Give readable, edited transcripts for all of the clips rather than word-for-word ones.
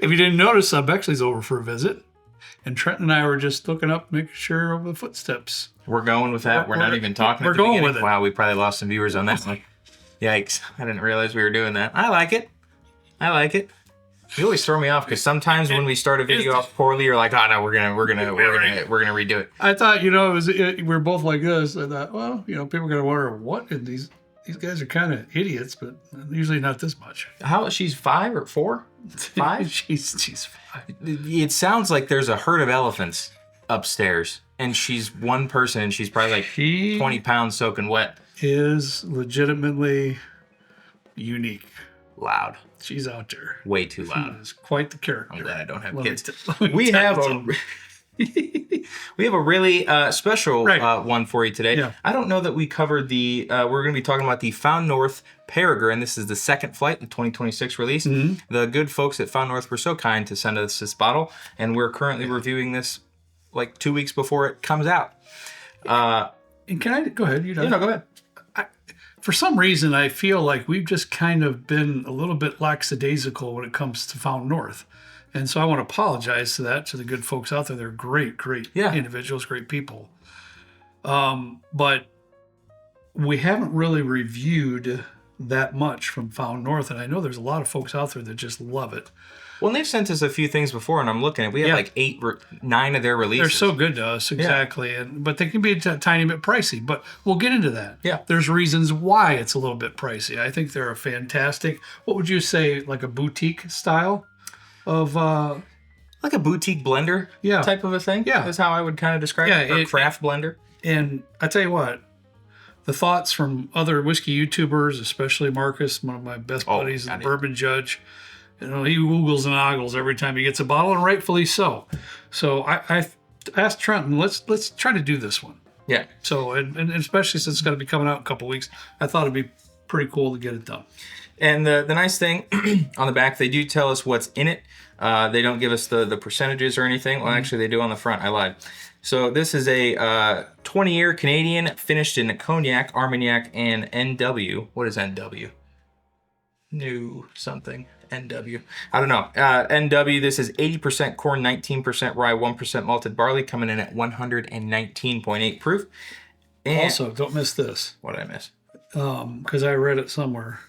If you didn't notice, Bexley's over for a visit. And Trent and I were just looking up, making sure over the footsteps. We're going with that. We're not even talking We're at the going beginning. with it. Wow, we probably lost some viewers on that one. Yikes. I didn't realize we were doing that. I like it. You always throw me off because sometimes when we start a video off poorly, you're like, "Oh no, we're gonna redo it." I thought, we're both like this. I thought, well, people are gonna wonder what these guys are kind of idiots, but usually not this much. How she's 5 or 4? 5? she's 5. It sounds like there's a herd of elephants upstairs, and she's one person, and she's probably like 20 pounds soaking wet. Is legitimately unique. Loud. She's out there. Way too loud. She is quite the character. I'm glad I don't have kids. We have a really special one for you today. Yeah. I don't know that we covered we're going to be talking about the Found North Peregrine. This is the second flight, the 2026 release. Mm-hmm. The good folks at Found North were so kind to send us this bottle, and we're currently reviewing this like 2 weeks before it comes out. And can I go ahead? No, go ahead. For some reason, I feel like we've just kind of been a little bit lackadaisical when it comes to Found North. And so I want to apologize to the good folks out there. They're great individuals, great people. But we haven't really reviewed that much from Found North. And I know there's a lot of folks out there that just love it. Well, and they've sent us a few things before, and I'm looking at we have like 9 of their releases. They're so good to us, exactly. Yeah. But they can be a tiny bit pricey. But we'll get into that. Yeah. There's reasons why it's a little bit pricey. I think they're a fantastic, what would you say, like a boutique style of... like a boutique blender type of a thing? Yeah. Is how I would kind of describe it. Or craft blender. And I tell you what, the thoughts from other whiskey YouTubers, especially Marcus, one of my best buddies, the bourbon judge... he oogles and ogles every time he gets a bottle, and rightfully so. So I asked Trenton, let's try to do this one. Yeah. So, and especially since it's going to be coming out in a couple of weeks, I thought it'd be pretty cool to get it done. And the nice thing on the back, they do tell us what's in it. They don't give us the percentages or anything. Well, actually, they do on the front. I lied. So this is a 20-year Canadian finished in Cognac, Armagnac, and NW. What is NW? New something. NW. I don't know. NW, this is 80% corn, 19% rye, 1% malted barley, coming in at 119.8 proof. And also, don't miss this. What did I miss? Because I read it somewhere.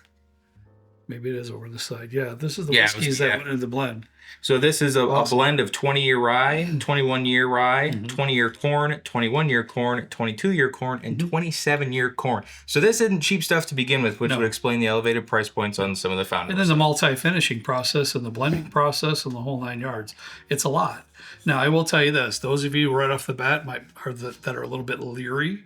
Maybe it is over the side. Yeah, this is the whiskeys that went into the blend. So this is a blend of 20-year rye, 21-year rye, 20-year corn, 21-year corn, 22-year corn, and 27-year corn. So this isn't cheap stuff to begin with, which would explain the elevated price points on some of the Found North. And then the multi-finishing process and the blending process and the whole 9 yards. It's a lot. Now, I will tell you this. Those of you right off the bat that are a little bit leery,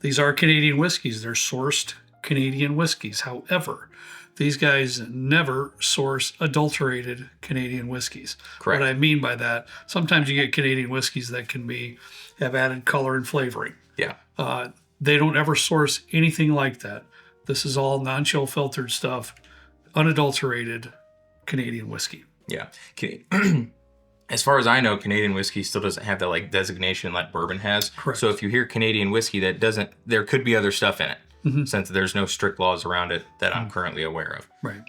these are Canadian whiskeys. They're sourced Canadian whiskeys. However, these guys never source adulterated Canadian whiskeys. Correct. What I mean by that, sometimes you get Canadian whiskeys that can have added color and flavoring. Yeah. They don't ever source anything like that. This is all non-chill filtered stuff, unadulterated Canadian whiskey. Yeah. As far as I know, Canadian whiskey still doesn't have that designation like bourbon has. Correct. So if you hear Canadian whiskey, there could be other stuff in it. Since there's no strict laws around it that I'm currently aware of. Right.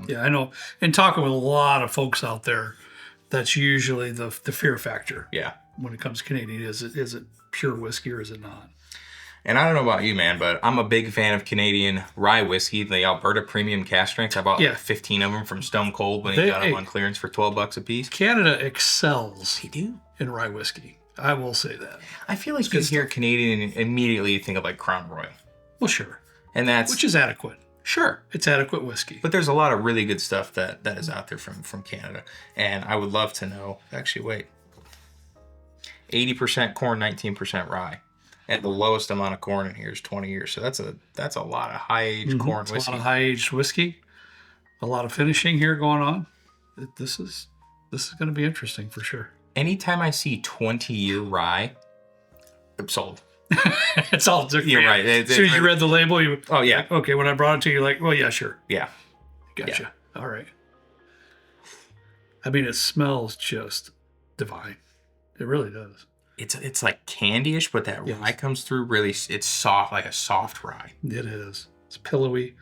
Yeah, I know. And talking with a lot of folks out there, that's usually the fear factor. Yeah. When it comes to Canadian, is it pure whiskey or is it not? And I don't know about you, man, but I'm a big fan of Canadian rye whiskey, the Alberta Premium Cask Strength. I bought 15 of them from Stone Cold when he got them on clearance for $12 a piece. Canada excels. They do. In rye whiskey. I will say that. I feel like you hear Canadian and immediately you think of Crown Royal. Well, sure. And which is adequate. Sure. It's adequate whiskey. But there's a lot of really good stuff that is out there from Canada. And I would love to know, 80% corn, 19% rye. And the lowest amount of corn in here is 20 years. So that's a lot of high-aged corn whiskey. A lot of high-aged whiskey. A lot of finishing here going on. This is going to be interesting for sure. Anytime I see 20-year rye, I'm sold. It's all different. You're right. As soon as you read the label, oh yeah. Okay, when I brought it to you, you're like, well, yeah, sure. Yeah. Gotcha. Yeah. All right. I mean, it smells just divine. It really does. It's like candy-ish, but that rye comes through really. It's soft, like a soft rye. It is. It's pillowy.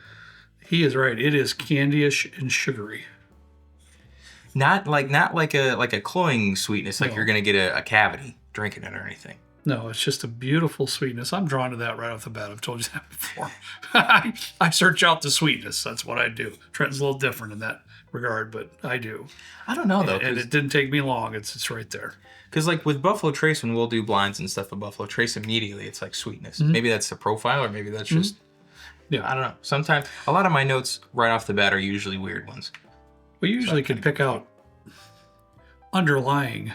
He is right. It is candy-ish and sugary. Not like a cloying sweetness, like you're gonna get a cavity drinking it or anything. No, it's just a beautiful sweetness. I'm drawn to that right off the bat. I've told you that before. I search out the sweetness. That's what I do. Trenton's a little different in that regard, but I do. I don't know though, and it didn't take me long. It's right there. Because like with Buffalo Trace, when we'll do blinds and stuff with Buffalo Trace, immediately it's like sweetness. Mm-hmm. Maybe that's the profile, or maybe that's just Yeah. I don't know. Sometimes a lot of my notes right off the bat are usually weird ones. We usually can pick out underlying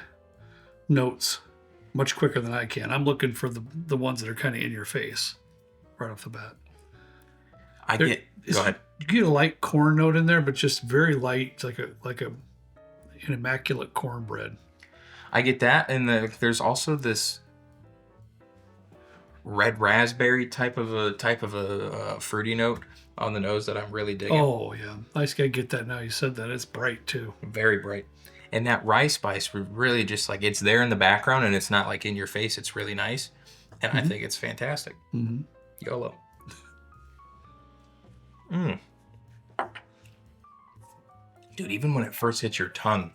notes much quicker than I can. I'm looking for the ones that are kind of in your face right off the bat. Go ahead. You get a light corn note in there, but just very light, like an immaculate cornbread. I get that, and there's also this red raspberry type of a fruity note on the nose that I'm really digging. Oh yeah, I get that now. You said that. It's bright too. Very bright. And that rye spice really just like it's there in the background and it's not like in your face. It's really nice. And I think it's fantastic. Mm-hmm. YOLO. Dude, even when it first hits your tongue,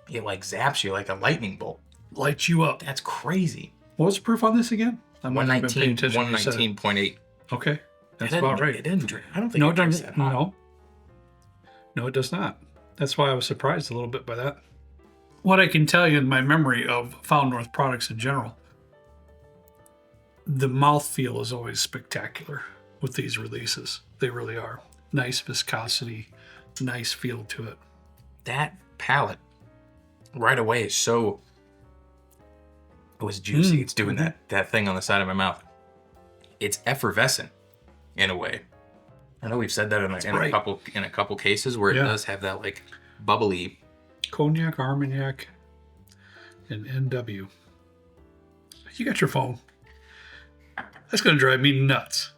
it like zaps you like a lightning bolt. Lights you up. That's crazy. What was the proof on this again? I might have been paying attention. 119.8. Okay. That's about right. It didn't drink. I don't think no, it drinks that hot. No, it does not. That's why I was surprised a little bit by that. What I can tell you in my memory of Found North products in general, the mouthfeel is always spectacular with these releases. They really are. Nice viscosity, nice feel to it. That palate right away is so... It was juicy. It's doing that thing on the side of my mouth. It's effervescent in a way. I know we've said that in a couple cases where it does have that like bubbly cognac, Armagnac, and NW. You got your phone. That's going to drive me nuts.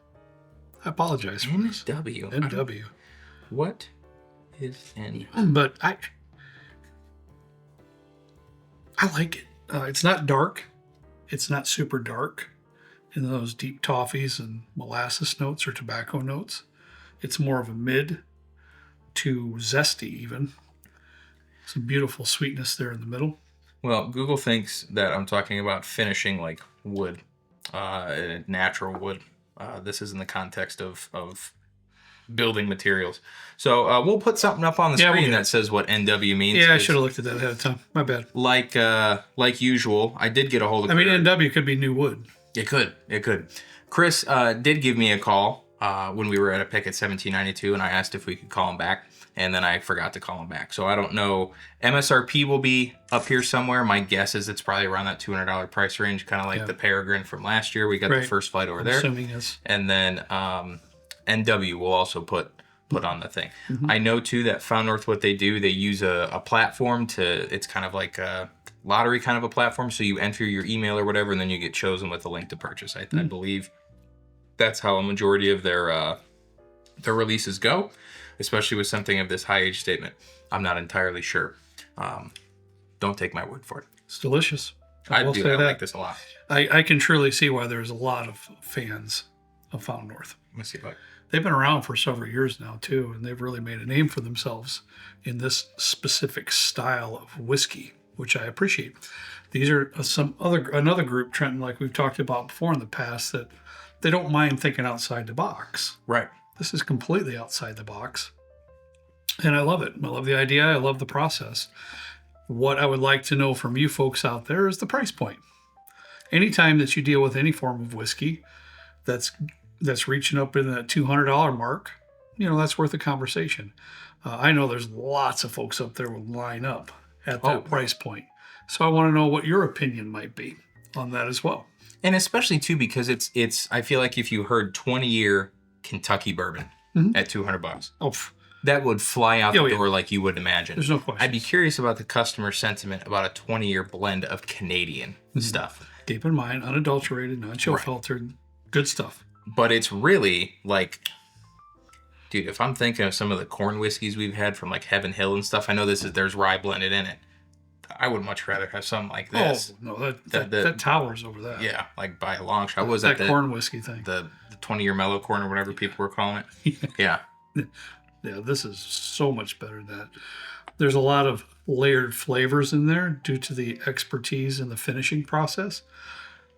I apologize for this. NW. What is N? But I like it. It's not dark. It's not super dark in those deep toffees and molasses notes or tobacco notes. It's more of a mid to zesty even. Some beautiful sweetness there in the middle. Well, Google thinks that I'm talking about finishing like wood, natural wood. This is in the context of building materials. So we'll put something up on the screen that says what NW means. Yeah, I should have looked at that ahead of time. My bad. Like usual, I did get a hold of... NW could be new wood. It could. Chris did give me a call when we were at a pick at 1792, and I asked if we could call him back, and then I forgot to call him back. So I don't know. MSRP will be up here somewhere. My guess is it's probably around that $200 price range, kind of like the Peregrine from last year. We got the first flight over there. Assuming yes. And then NW will also put on the thing. Mm-hmm. I know too that Found North, what they do, they use a platform it's kind of like a lottery kind of a platform. So you enter your email or whatever, and then you get chosen with a link to purchase. I believe that's how a majority of their releases go, especially with something of this high age statement. I'm not entirely sure. Don't take my word for it. It's delicious. I like this a lot. I can truly see why there's a lot of fans of Found North. Let me see if I... They've been around for several years now, too, and they've really made a name for themselves in this specific style of whiskey, which I appreciate. These are another group, Trenton, like we've talked about before in the past, that they don't mind thinking outside the box. Right. This is completely outside the box, and I love it. I love the idea. I love the process. What I would like to know from you folks out there is the price point. Anytime that you deal with any form of whiskey that's reaching up in that $200 mark, that's worth a conversation. I know there's lots of folks up there will line up at that price point. So I want to know what your opinion might be on that as well. And especially too, because it's I feel like if you heard 20-year Kentucky bourbon at $200, that would fly out the door like you would imagine. There's no question. I'd be curious about the customer sentiment about a 20-year blend of Canadian stuff. Keep in mind, unadulterated, non-chill filtered, good stuff. But it's really like, dude, if I'm thinking of some of the corn whiskeys we've had from like Heaven Hill and stuff, I know there's rye blended in it. I would much rather have something like this. Oh, no, that towers over that. Yeah, like by a long shot. What was that corn whiskey thing? The 20-year mellow corn or whatever people were calling it. Yeah. Yeah, this is so much better than that. There's a lot of layered flavors in there due to the expertise in the finishing process.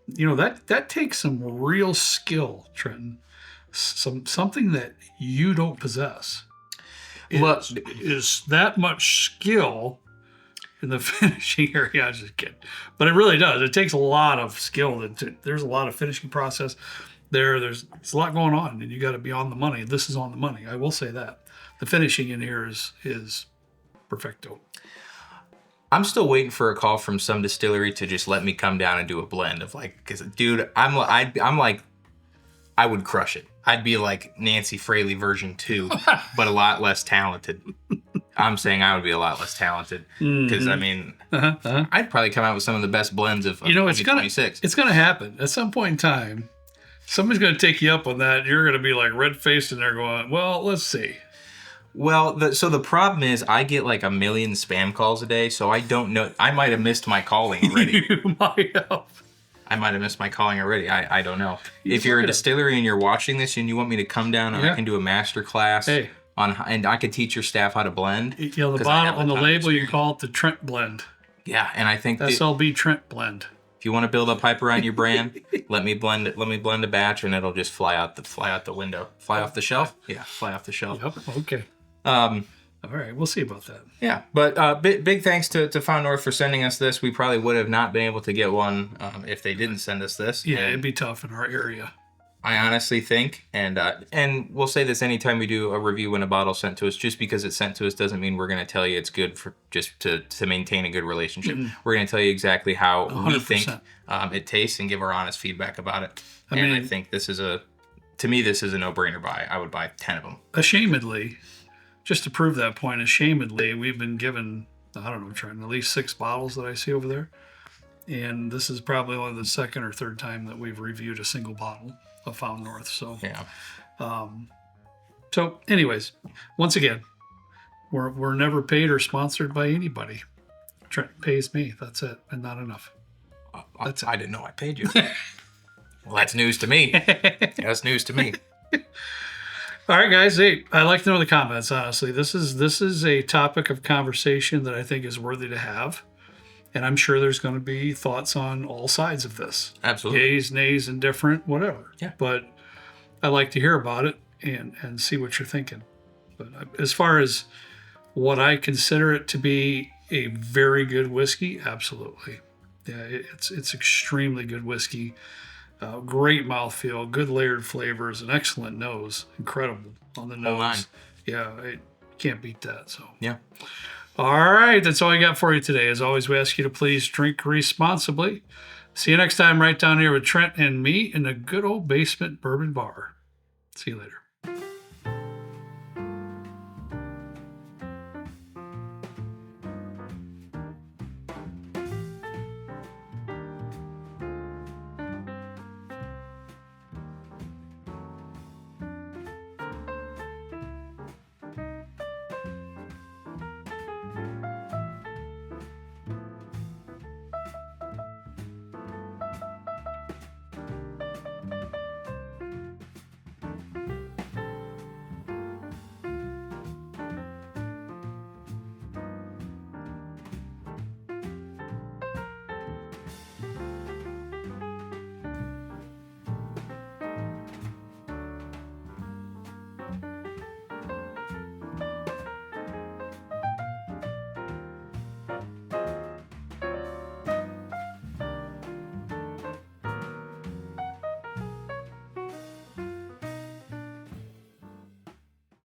That takes some real skill, Trenton. Something that you don't possess. Is that much skill in the finishing area? I just kidding, but it really does. It takes a lot of skill. There's a lot of finishing process. There's a lot going on, and you got to be on the money. This is on the money. I will say that the finishing in here is perfecto. I'm still waiting for a call from some distillery to just let me come down and do a blend of because dude, I'm like, I would crush it. I'd be like Nancy Fraley version 2, but a lot less talented. I'm saying I would be a lot less talented because I mean, I'd probably come out with some of the best blends of 2026. It's gonna happen at some point in time. Somebody's gonna take you up on that. You're gonna be like red faced and they're going, well, let's see. Well, so the problem is I get like a million spam calls a day, so I don't know. I might have missed my calling already. You might have. I might have missed my calling already. I don't know. If you're a distillery and you're watching this and you want me to come down and I can do a master class and I could teach your staff how to blend. The bottle on the label, you can call it the Trent blend. Yeah, and I think SLB Trent blend. If you want to build up hype around your brand, let me blend it. Let me blend a batch and it'll just fly out the window. Fly off the shelf? Yeah, fly off the shelf. Yep, okay. All right, we'll see about that. Yeah, but big thanks to Found North for sending us this. We probably would have not been able to get one if they didn't send us this. Yeah, it'd be tough in our area. I honestly think, and we'll say this anytime we do a review when a bottle's sent to us, just because it's sent to us doesn't mean we're going to tell you it's good for just to maintain a good relationship. Mm-hmm. We're going to tell you exactly how 100%. We think it tastes and give our honest feedback about it. I think this is a no-brainer buy. I would buy 10 of them. Ashamedly. Just to prove that point, ashamedly, we've been given, I don't know, trying at least 6 bottles that I see over there. And this is probably only the second or third time that we've reviewed a single bottle of Found North. So, yeah. So anyways, once again, we're never paid or sponsored by anybody. Trent pays me. That's it. And not enough. That's I didn't know I paid you. Well, that's news to me. That's news to me. All right, guys. Hey, I like to know the comments, honestly. This is a topic of conversation that I think is worthy to have. And I'm sure there's going to be thoughts on all sides of this. Absolutely. Yays, nays, indifferent, whatever. Yeah. But I like to hear about it and see what you're thinking. But as far as what I consider it to be a very good whiskey, absolutely. Yeah, it's extremely good whiskey. Great mouthfeel, good layered flavors, an excellent nose. Incredible on the nose. Line. Yeah, I can't beat that. So yeah. All right, that's all I got for you today. As always, we ask you to please drink responsibly. See you next time right down here with Trent and me in the good old basement bourbon bar. See you later.